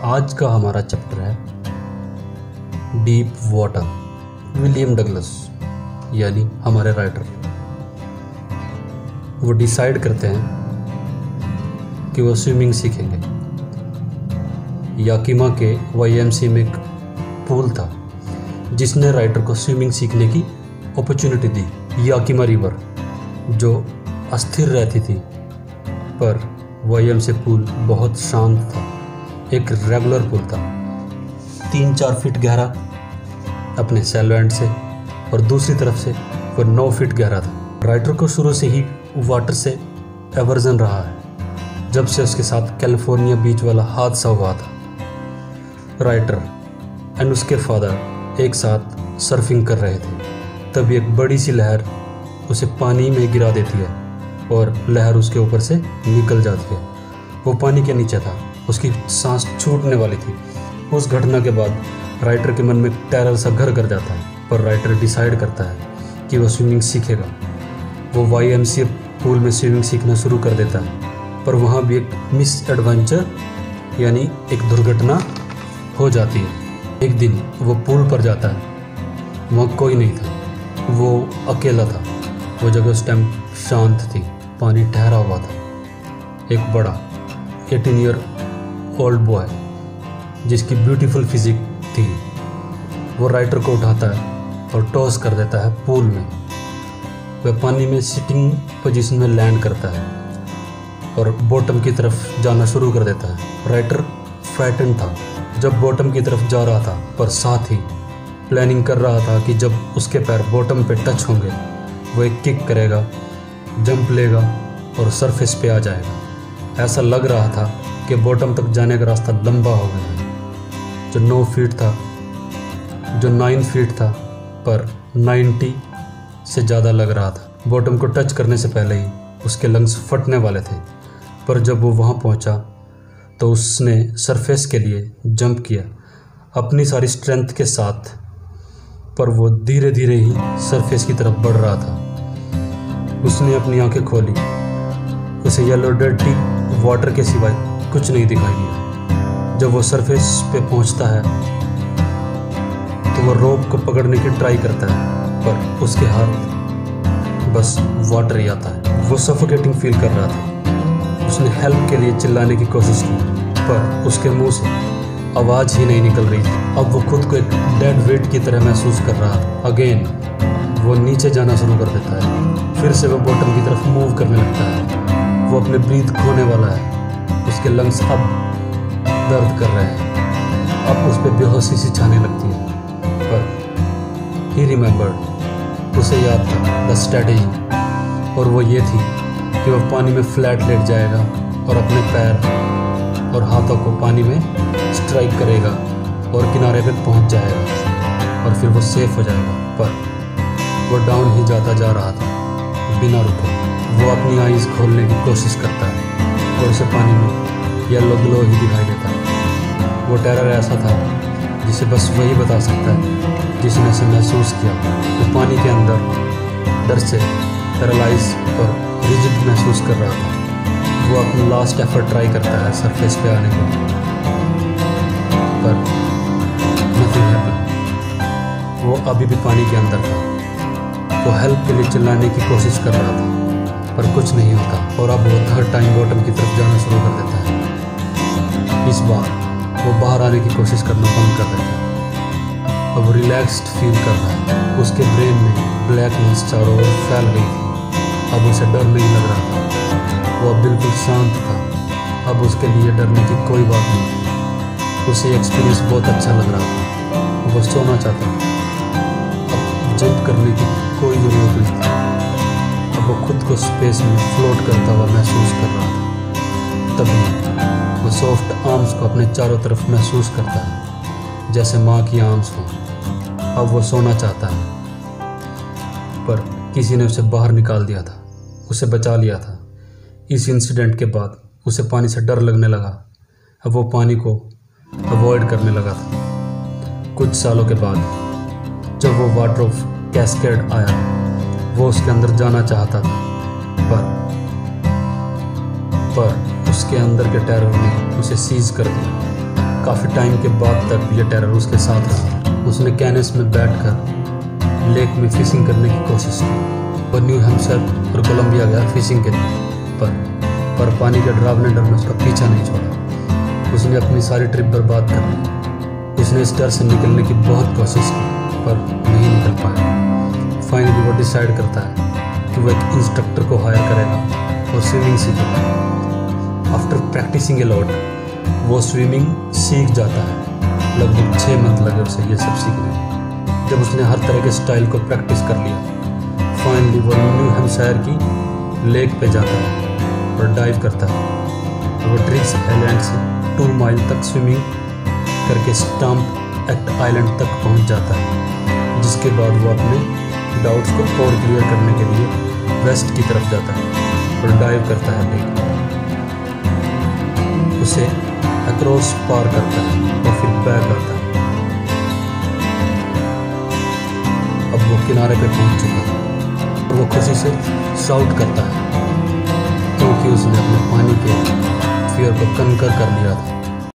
आज का हमारा चैप्टर है डीप वाटर। विलियम डगलस यानी हमारे राइटर वो डिसाइड करते हैं कि वो स्विमिंग सीखेंगे। याकिमा के YMCA में एक पूल था जिसने राइटर को स्विमिंग सीखने की अपॉर्चुनिटी दी। याकिमा रिवर जो अस्थिर रहती थी, पर YMCA पूल बहुत शांत था, एक रेगुलर पूल था, 3-4 फीट गहरा अपने सैलो एंड से, और दूसरी तरफ से वो 9 फीट गहरा था। राइटर को शुरू से ही वाटर से एवर्जन रहा है, जब से उसके साथ कैलिफोर्निया बीच वाला हादसा हुआ था। राइटर एंड उसके फादर एक साथ सर्फिंग कर रहे थे, तभी एक बड़ी सी लहर उसे पानी में गिरा देती है और लहर उसके ऊपर से निकल जाती है। वो पानी के नीचे था, उसकी सांस छूटने वाली थी। उस घटना के बाद राइटर के मन में टेरर सा घर कर जाता है, पर राइटर डिसाइड करता है कि वो स्विमिंग सीखेगा। वो YMCA पूल में स्विमिंग सीखना शुरू कर देता है, पर वहाँ भी एक मिस एडवेंचर यानी एक दुर्घटना हो जाती है। एक दिन वो पूल पर जाता है, वहाँ कोई नहीं था, वो अकेला था। वो जगह उस टाइम शांत थी, पानी ठहरा हुआ था। एक बड़ा 18 ईयर ओल्ड बॉय जिसकी ब्यूटीफुल फिजिक थी, वो राइटर को उठाता है और टॉस कर देता है पूल में। वह पानी में सिटिंग पोजीशन में लैंड करता है और बॉटम की तरफ जाना शुरू कर देता है। राइटर फ्राइटन था जब बॉटम की तरफ जा रहा था, पर साथ ही प्लानिंग कर रहा था कि जब उसके पैर बॉटम पे टच होंगे वो एक किक करेगा, जंप लेगा और सरफेस पे आ जाएगा। ऐसा लग रहा था कि बॉटम तक जाने का रास्ता लंबा हो गया है। जो 9 फीट था, जो 9 फीट था, पर 90 से ज़्यादा लग रहा था। बॉटम को टच करने से पहले ही उसके लंग्स फटने वाले थे, पर जब वो वहाँ पहुँचा तो उसने सरफेस के लिए जंप किया अपनी सारी स्ट्रेंथ के साथ, पर वो धीरे धीरे ही सरफेस की तरफ बढ़ रहा था। उसने अपनी आंखें खोली, उसे येलो डर्टी वाटर के सिवाय कुछ नहीं दिखाई दिया। जब वो सरफेस पे पहुंचता है तो वो रोप को पकड़ने की ट्राई करता है, पर उसके हाथ बस वाटर ही आता है। वो सफोकेटिंग फील कर रहा था। उसने हेल्प के लिए चिल्लाने की कोशिश की, पर उसके मुंह से आवाज़ ही नहीं निकल रही थी। अब वो खुद को एक डेड वेट की तरह महसूस कर रहा था। अगेन वो नीचे जाना शुरू कर देता है, फिर से वो बॉटम की तरफ मूव करने लगता है। वो अपने ब्रीथ खोने वाला है, उसके लंग्स अब दर्द कर रहे हैं। अब उस पर बेहोशी सी छाने लगती है, पर ही रिमेंबर्ड, उसे याद था द स्ट्रैटेजी, और वो ये थी कि वो पानी में फ्लैट लेट जाएगा और अपने पैर और हाथों को पानी में स्ट्राइक करेगा और किनारे पे पहुंच जाएगा और फिर वो सेफ हो जाएगा। पर वो डाउन ही जाता जा रहा था बिना रुके। वो अपनी आईज खोलने की कोशिश करता है और उसे पानी में येलो ग्लो ही दिखाई देता है। वो टेरर ऐसा था जिसे बस वही बता सकता है जिसने इसे महसूस किया। वो पानी के अंदर डर से पैरालाइज और रिजिड महसूस कर रहा था। वो अपना लास्ट एफर्ट ट्राई करता है सरफेस पे आने को, पर नथिंग हैपन। वो अभी भी पानी के अंदर था। वो हेल्प के लिए चिल्लाने की कोशिश कर रहा था, पर कुछ नहीं होता, और अब वो थर्ड टाइम बॉटम की तरफ जाना शुरू कर देता है। इस बार वो बाहर आने की कोशिश करना बंद कर देता है। अब वो रिलैक्स्ड फील कर रहा है। उसके ब्रेन में ब्लैकनेस चारों ओर फैल गई थी। अब उसे डर नहीं लग रहा था, वो अब बिल्कुल शांत था। अब उसके लिए डरने की कोई बात नहीं थी। उसे एक्सपीरियंस बहुत अच्छा लग रहा था। वो सोना चाहता था। अब जंप करने की कोई ज़रूरत नहीं थी। अब वो खुद को स्पेस में फ्लोट करता हुआ महसूस कर रहा था। तभी वो सॉफ्ट आर्म्स को अपने चारों तरफ महसूस करता है, जैसे माँ की आर्म्स हों। अब वो सोना चाहता है, पर किसी ने उसे बाहर निकाल दिया था, उसे बचा लिया था। इस इंसिडेंट के बाद उसे पानी से डर लगने लगा। अब वो पानी को अवॉइड करने लगा था। कुछ सालों के बाद जब वो वाटर ऑफ कैस्केड आया, वो उसके अंदर जाना चाहता था, पर उसके अंदर के टेरर ने उसे सीज कर दिया। काफ़ी टाइम के बाद तक ये टेरर उसके साथ रहा। उसने कैनस में बैठकर लेक में फिशिंग करने की कोशिश की और न्यू हैम्पशायर और कोलंबिया गया फिशिंग के लिए, पर पानी के डरावने डर में उसका पीछा नहीं छोड़ा। उसने अपनी सारी ट्रिप बर्बाद कर दी। उसने इस डर से निकलने की बहुत कोशिश की पर नहीं निकल पाया। फाइनली वो डिसाइड करता है कि वो एक इंस्ट्रक्टर को हायर करेगा और स्विमिंग सीखेगा। आफ्टर प्रैक्टिसिंग ए लॉट वो स्विमिंग सीख जाता है। लगभग 6 मंथ लगे उसे ये सब सीखने में। जब उसने हर तरह के स्टाइल को प्रैक्टिस कर लिया, फाइनली वो न्यू हैम्पशायर की लेक पे जाता है और डाइव करता है। वो ट्रिक्स आइलैंड से 2 माइल तक स्विमिंग करके स्टम्प एक्ट आइलैंड तक पहुंच जाता है, जिसके बाद वो अपने डाउट्स को और क्लियर करने के लिए वेस्ट की तरफ जाता है और डाइव करता है लेक। उसे अक्रॉस पार करता है और फिर बैक आता है। अब वो किनारे पे पहुंच चुका है और वो खुशी से शाउट करता है क्योंकि उसने अपने पानी के फियर को कनकर कर लिया था।